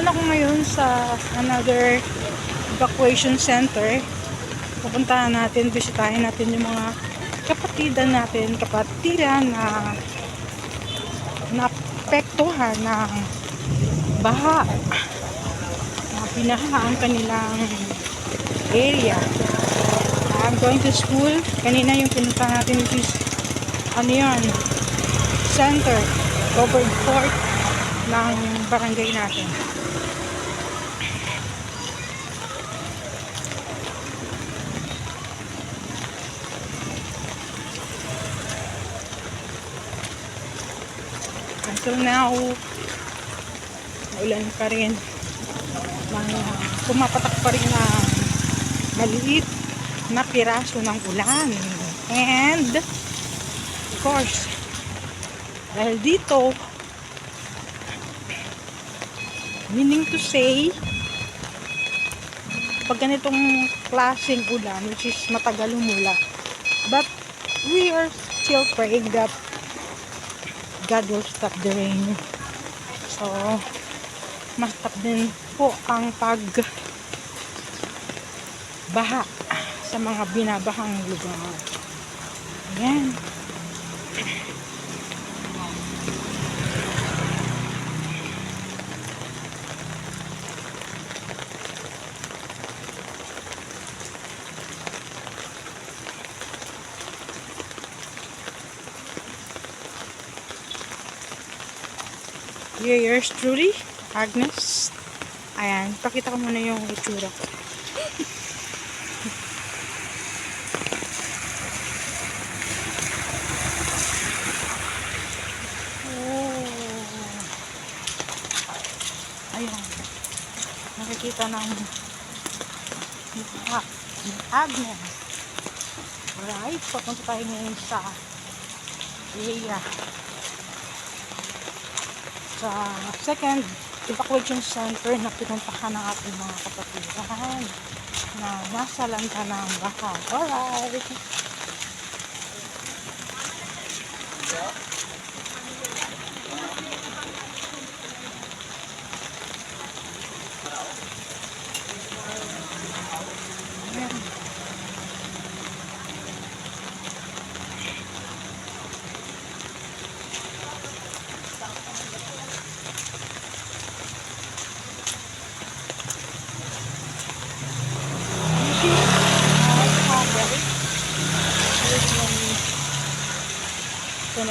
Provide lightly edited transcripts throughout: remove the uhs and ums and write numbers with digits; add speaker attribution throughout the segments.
Speaker 1: naman ako ngayon sa another evacuation center. Pupuntahan natin, bisitahin natin yung mga kapatiran na naapektuhan ng baha, na binaha ang kanilang area. I'm going to school. Kanina yung pinunta natin, which is center, covered court ng barangay natin. Until now, maulan pa rin. Pumapatak pa rin na maliit na piraso ng ulan. And, of course, dahil dito, meaning to say, pag ganitong klaseng ulan, which is matagal humula, but we are still praying that God will stop the rain. So, ma-stop din po ang pagbaha sa mga binabahang lugar. Ayan. Yours truly, Agnes. Ayan, pakita ko muna yung itsura ko. Ayan. Nakikita ng mukha ni Agnes. Alright, papunta tayo ngayon sa area. Sa second evacuation center na pinuntahan ng ating mga kapatiran na nasa lanta ng baha. Alright.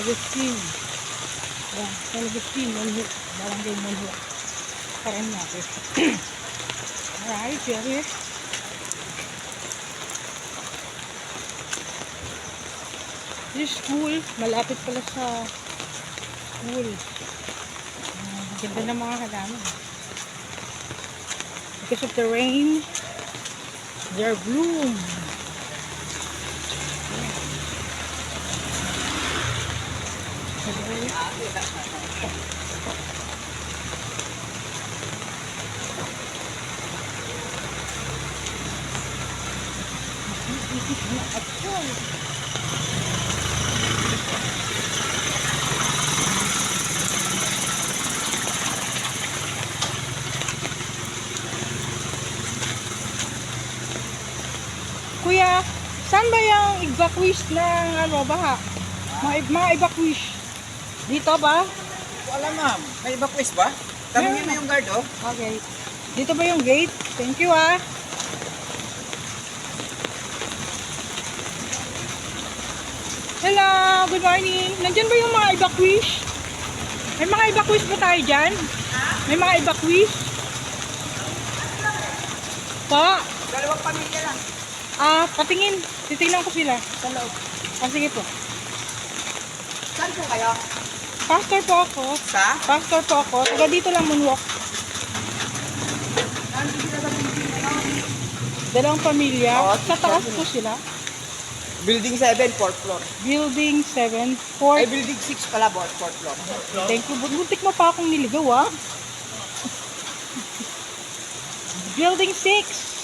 Speaker 1: Agustin. Ayan, San Agustin, Manhuk. Barangay Manhuk. Karen natin. Alright, here. This school, malapit pala sa school. Ganda ng mga halaman. Because of the rain, they're bloom. Kuya, saan ba yung evacuees ng baha? Mga evacuees. Dito ba?
Speaker 2: Wala ma'am. May evacuees ba? Tanungin mo yung guard oh.
Speaker 1: Okay. Dito ba yung gate? Thank you ah. Hello, good morning. Nandyan ba yung mga evacuees? May mga evacuees ba tayo dyan? May mga evacuees? Po?
Speaker 2: Dalawang pamilya lang.
Speaker 1: Patingin. Titingnan ko sila.
Speaker 2: Sa loob.
Speaker 1: Sige po.
Speaker 2: Saan po kayo?
Speaker 1: Pastor po ako.
Speaker 2: Sa?
Speaker 1: Pastor po ako. Taga dito lang moonwalk. Dalawang pamilya. Sa taas po sila.
Speaker 2: Building 7, 4th floor.
Speaker 1: Building 7,
Speaker 2: Ay,
Speaker 1: 4.
Speaker 2: building 6 pala, 4th floor.
Speaker 1: Thank you. Buntik mo pa akong niligaw ah. Building 6.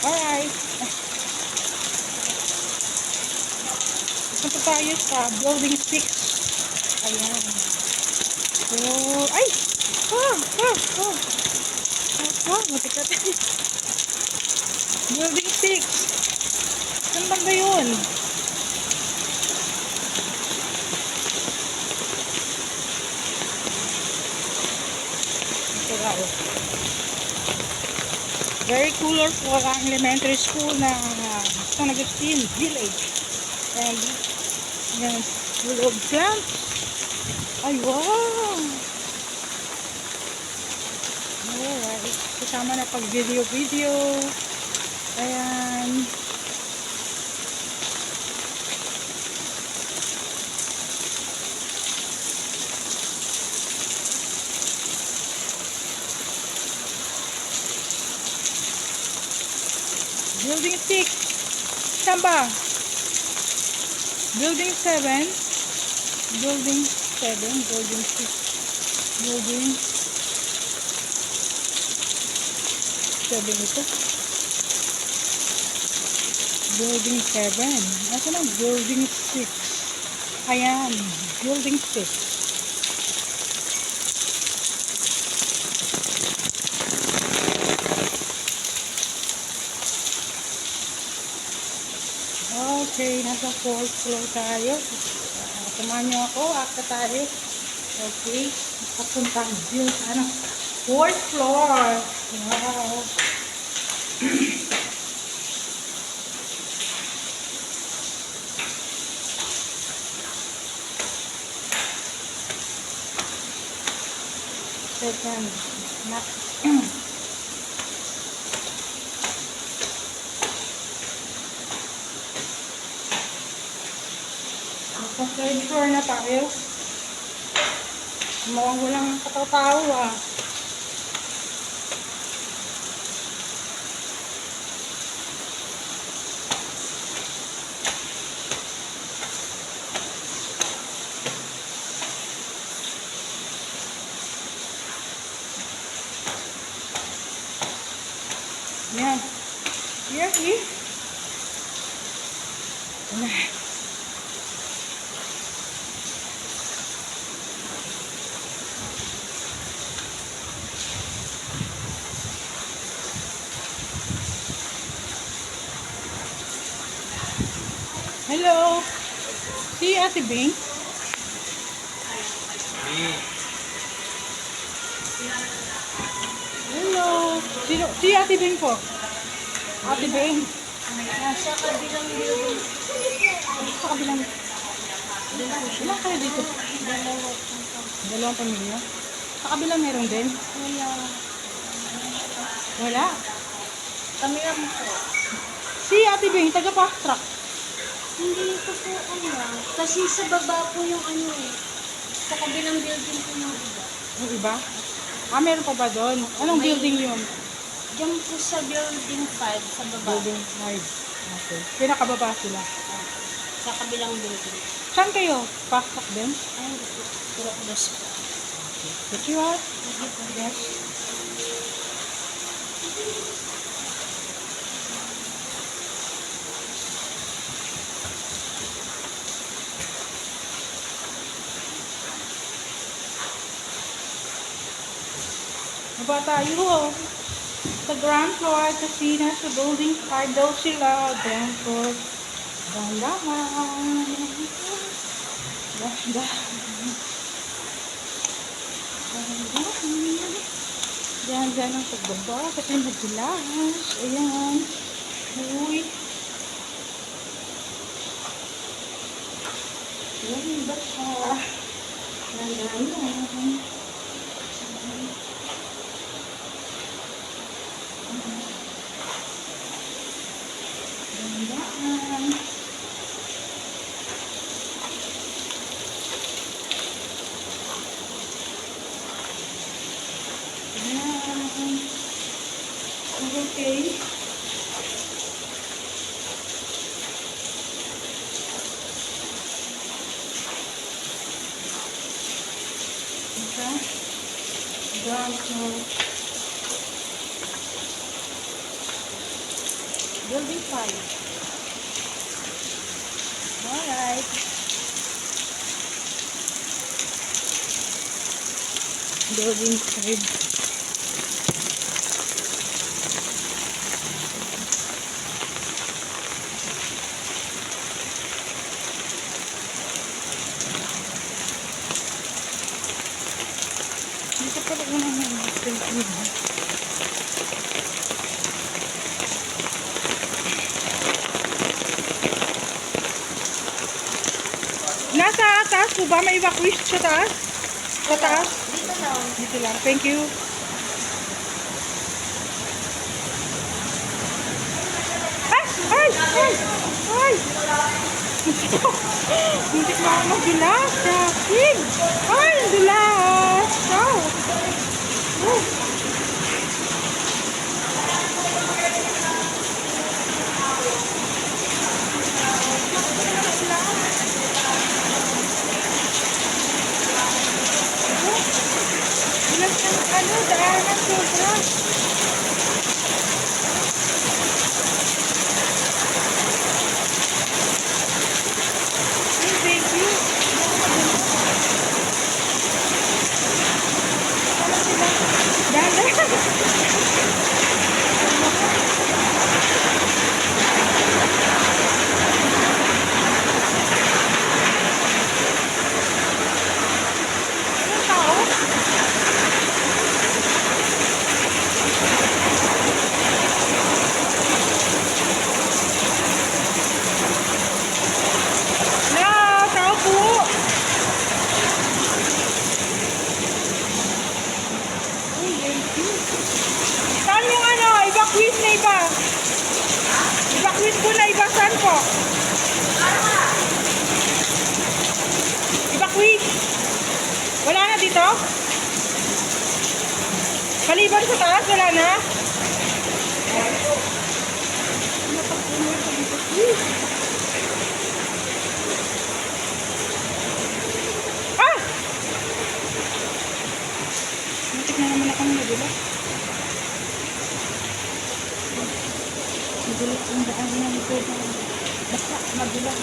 Speaker 1: Alright. Punta tayo sa building 6. Ayan. Oh, ay! Matikat. Building 6. Saan banda yun? Ito lang. Very colorful ang elementary school na San Agustin Village. And yan, full of plants. Ay, wow! Alright. Kasama na pag video. Ayan. Building 6. Saan ba? Building 7. Building 7. Building 6. Building 7 ito. Building 7. Asa lang? Building 6. Ayan. Building 6. Okay, nasa 4th floor tayo. Samahan niyo ako, akta tayo. Okay, papunta dito sa 4th floor. Wow. Second, sa 3rd floor na tayo. Mukhang walang katao-tao ah. Yan. Here, here. Ayan. Hello. Si Ate Bing. Hello. Si Ate Bing po. Ate Bing.
Speaker 3: Nasa kabilang building.
Speaker 1: Sa kabilang. Ilan kayo dito?
Speaker 3: Dalawa.
Speaker 1: Dalawang pamilya. Sa kabilang meron din.
Speaker 3: Wala.
Speaker 1: Wala.
Speaker 3: Kami lang po.
Speaker 1: Si Ate Bing, taga-fast track.
Speaker 3: Hindi ko po kasi sa baba po yung ano eh. Sa kabilang building po yung iba.
Speaker 1: Yung iba? Ah, meron pa ba doon? Anong building yun?
Speaker 3: Diyan po sa building 5 sa baba.
Speaker 1: Building 5. Okay. Pinakababa sila.
Speaker 3: Sa kabilang building.
Speaker 1: Saan kayo? Fast track din?
Speaker 3: Ay, hindi po. Puro dos po.
Speaker 1: Did you have?
Speaker 3: Hindi po.
Speaker 1: Yes. Baba tayo. Sa ground floor, kasi nasa building 5 daw sila. Ground floor. Dandahan. Diyan ang pagbaba. Kasi madulas. Ayan. Uy. Ayan, ba siya? Dandahan. Dandahan. Okay. Okay. Ground floor. Building 5. Alright. building side. Dito pala unang mga nasa taas po ba? May evacuation sa taas? Sa taas?
Speaker 3: Dito lang.
Speaker 1: Dito lang. Thank you. Ay! Ay! Ay! Ay! Hindi ko ako magdulas. Kapig! Ay! Dulas! Wow! Oh! Dulas ang daanan sobra. Thank you. Dahan. Anong tao? Hello, tao po. Uy, thank you. Saan yung evacuate na iba? Evacuate po na iba, saan po? Evacuate. Wala na dito? Maliban sa taas, wala na? Ah! Muntik na naman akong nagulat. Nagulat ang daan na ito. Basta magulat.